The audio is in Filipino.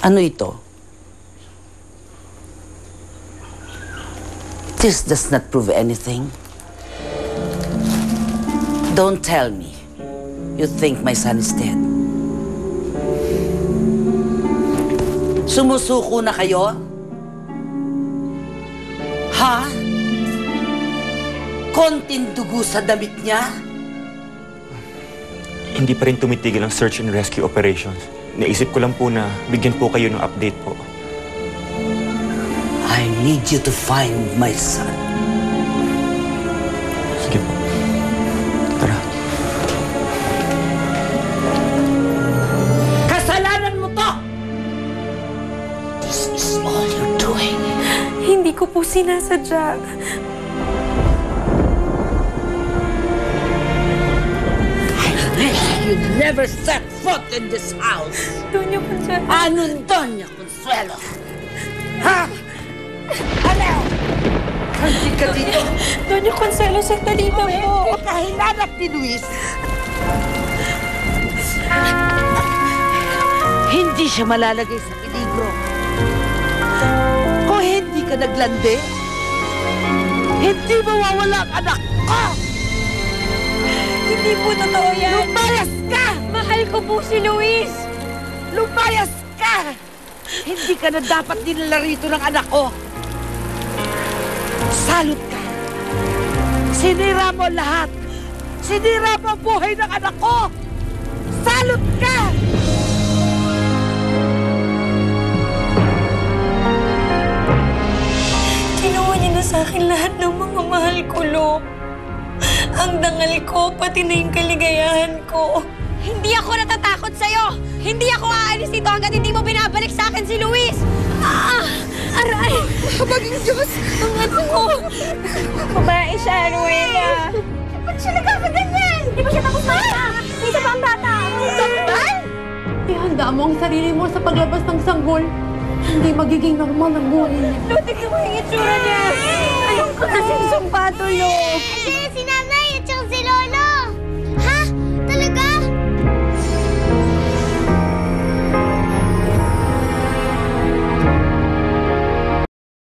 Ano ito? This does not prove anything. Don't tell me you think my son is dead. Sumusuko na kayo? Ha? Konting dugo sa damit niya? Hindi pa rin tumitigil ang search and rescue operations. Naisip ko lang po na bigyan po kayo ng update po. I need you to find my son. Sige po. Tara. Kasalanan mo to! This is all you're doing. Hindi ko po sinasadya. You never set foot in this house. Doña Consuelo. Anong Doña Consuelo? Ha? Ano? Hindi ka dito. Doña Consuelo, sandali lang po. Hindi ka hinanap ni Luis. Hindi siya malalagay sa peligro. Kung hindi ka naglandi, hindi mawawala ang anak ko! Hindi po totoo yan. Lumayas ka! Mahal ko po si Luis. Lumayas ka! Hindi ka na dapat dinala rito ng anak ko. Salot ka. Sinira mo lahat. Sinira mo ang buhay ng anak ko. Salot ka! Kinuha niya na sa akin lahat ng mga mahal ko, Lo. Ang dangal ko, pati na yung kaligayahan ko. Hindi ako natatakot sa'yo! Hindi ako aalis dito hanggat hindi mo binabalik sa akin si Luis! Aray! Kapaging Diyos, ang anak ko. Babae siya, Rowena. Ba't siya nagkakaganyan? Di ba siya tapos bata? Hindi pa ang bata! Saktan? Ihanda mo ang sarili mo sa paglabas ng sanggol. Hindi magiging normal ang buhay niya. Lo, tignan mo yung itsura niya. Ayun ko kasing sumpato, Lo. Andiyan na si nanay!